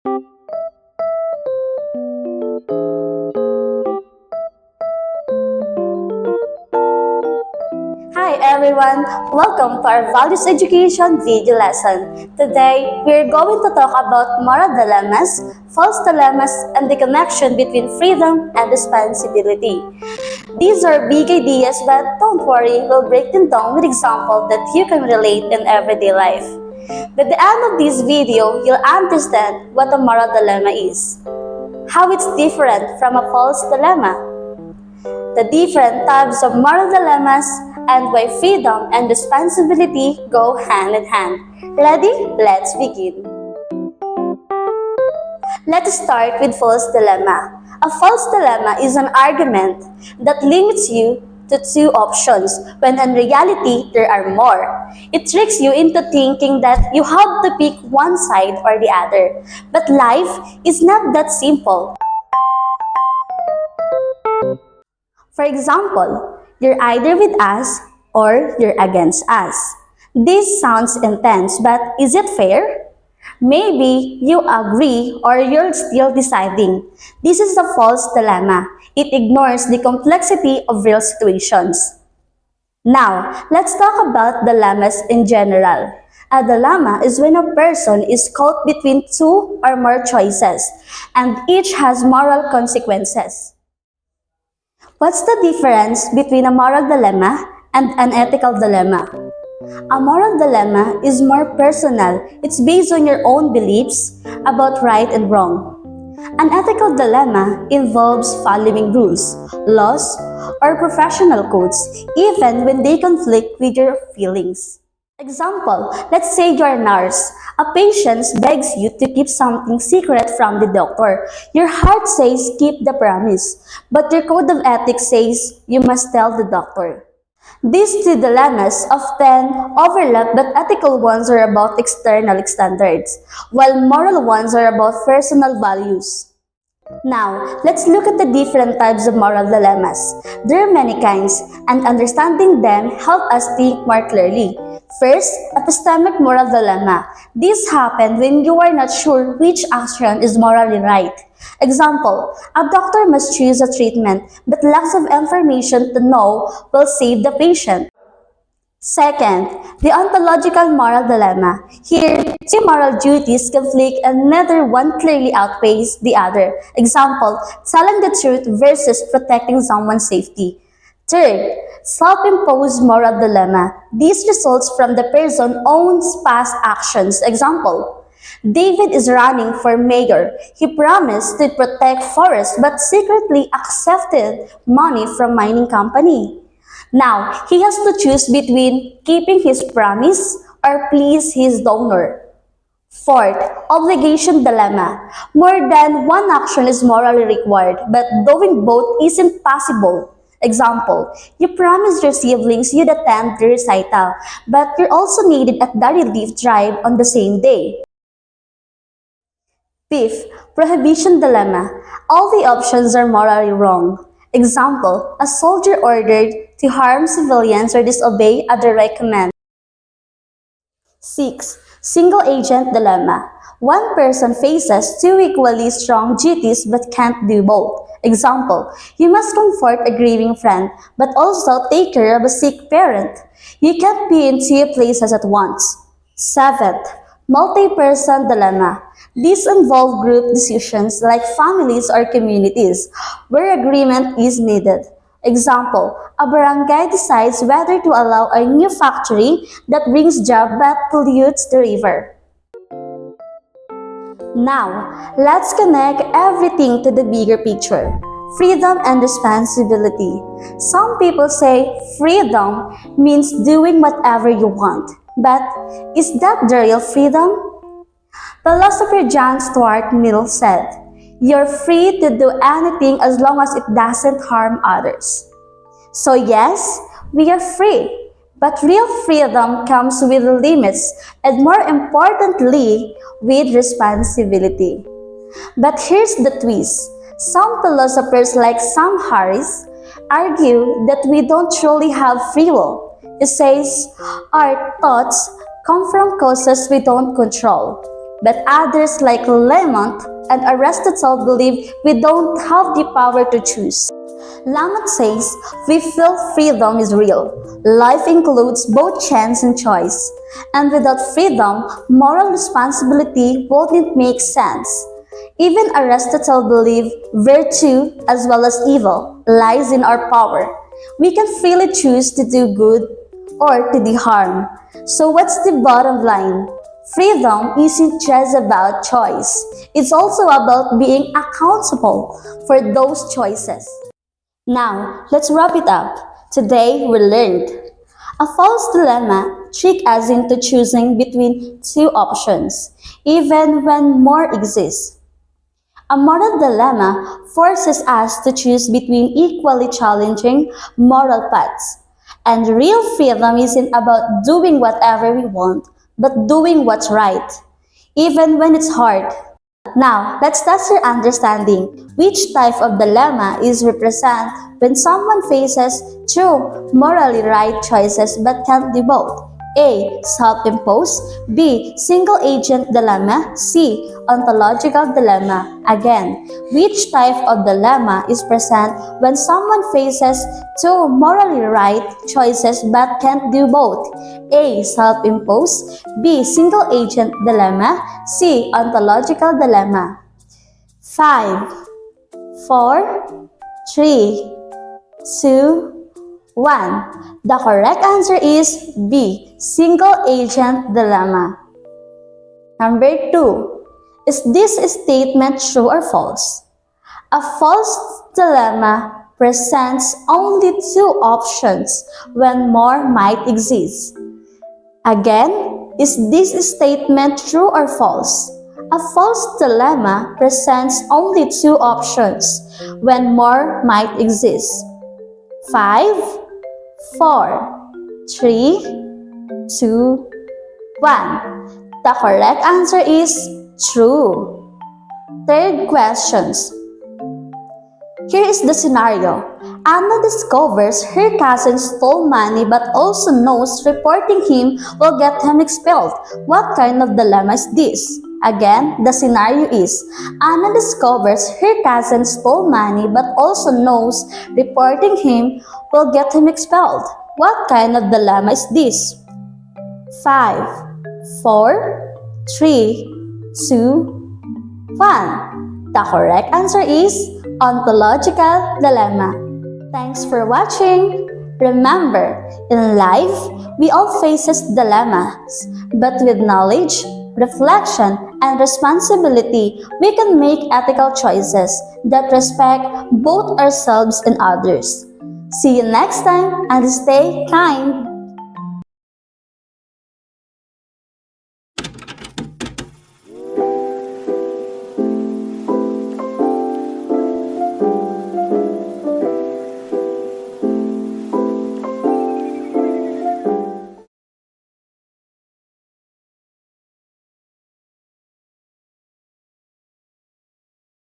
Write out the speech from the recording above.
Hi everyone! Welcome to our Values Education video lesson. Today, we're going to talk about moral dilemmas, false dilemmas, and the connection between freedom and responsibility. These are big ideas, but don't worry, we'll break them down with examples that you can relate in everyday life. By the end of this video, you'll understand what a moral dilemma is, how it's different from a false dilemma, the different types of moral dilemmas, and why freedom and responsibility go hand in hand. Ready? Let's begin. Let's start with false dilemma. A false dilemma is an argument that limits you to two options when in reality there are more. It tricks you into thinking that you have to pick one side or the other. But life is not that simple. For example, you're either with us or you're against us. This sounds intense, but is it fair? Maybe you agree or you're still deciding. This is a false dilemma. It ignores the complexity of real situations. Now, let's talk about dilemmas in general. A dilemma is when a person is caught between two or more choices, and each has moral consequences. What's the difference between a moral dilemma and an ethical dilemma? A moral dilemma is more personal. It's based on your own beliefs about right and wrong. An ethical dilemma involves following rules, laws, or professional codes, even when they conflict with your feelings. Example, let's say you're a nurse. A patient begs you to keep something secret from the doctor. Your heart says keep the promise, but your code of ethics says you must tell the doctor. These two dilemmas often overlap, but ethical ones are about external standards, while moral ones are about personal values. Now, let's look at the different types of moral dilemmas. There are many kinds, and understanding them help us think more clearly. First, epistemic moral dilemma. This happens when you are not sure which action is morally right. Example, a doctor must choose a treatment, but lacks of information to know will save the patient. Second, the ontological moral dilemma. Here, two moral duties conflict and neither one clearly outweighs the other. Example, telling the truth versus protecting someone's safety. Third, self-imposed moral dilemma. This results from the person's own past actions. Example, David is running for mayor. He promised to protect forests but secretly accepted money from mining company. Now, he has to choose between keeping his promise or please his donor. Fourth, obligation dilemma. More than one action is morally required, but doing both isn't possible. Example, you promised your siblings you'd attend the recital, but you're also needed at the relief drive on the same day. Fifth, prohibition dilemma. All the options are morally wrong. Example, a soldier ordered to harm civilians or disobey a direct command. 6. Single agent dilemma. One person faces two equally strong duties but can't do both. Example, you must comfort a grieving friend but also take care of a sick parent. You can't be in two places at once. 7th, multi-person dilemma. These involve group decisions like families or communities where agreement is needed. Example, a barangay decides whether to allow a new factory that brings jobs but pollutes the river. Now, let's connect everything to the bigger picture. Freedom and responsibility. Some people say freedom means doing whatever you want. But is that the real freedom? Philosopher John Stuart Mill said, "You're free to do anything as long as it doesn't harm others." So yes, we are free. But real freedom comes with limits and more importantly, with responsibility. But here's the twist. Some philosophers like Sam Harris argue that we don't truly have free will. He says, our thoughts come from causes we don't control. But others like Lemont and Aristotle believe we don't have the power to choose. Lamont says, we feel freedom is real. Life includes both chance and choice. And without freedom, moral responsibility wouldn't make sense. Even Aristotle believed virtue as well as evil lies in our power. We can freely choose to do good or to do harm. So what's the bottom line? Freedom isn't just about choice. It's also about being accountable for those choices. Now, let's wrap it up. Today, we learned a false dilemma tricks us into choosing between two options, even when more exist. A moral dilemma forces us to choose between equally challenging moral paths. And real freedom isn't about doing whatever we want, but doing what's right, even when it's hard. Now, let's test your understanding. Which type of dilemma is represented when someone faces two morally right choices but can't do both? A. Self-imposed. B. Single-agent dilemma. C. Ontological dilemma. Again, which type of dilemma is present when someone faces two morally right choices but can't do both? A. Self-imposed. B. Single-agent dilemma. C. Ontological dilemma. 5, 4, 3, 2, 1. The correct answer is B. Single-agent dilemma. Number 2. Is this statement true or false? A false dilemma presents only two options when more might exist. Again, is this statement true or false? A false dilemma presents only two options when more might exist. 5, 4, 3, 2, 1. The correct answer is true. Third questions. Here is the scenario. Anna discovers her cousin stole money but also knows reporting him will get him expelled. What kind of dilemma is this? Again, the scenario is Anna discovers her cousin stole money but also knows reporting him will get him expelled. What kind of dilemma is this? 5, 4, 3, 2, 1. The correct answer is ontological dilemma. Thanks for watching. Remember, in life, we all faces dilemmas, but with knowledge, reflection, and responsibility, we can make ethical choices that respect both ourselves and others. See you next time and stay kind.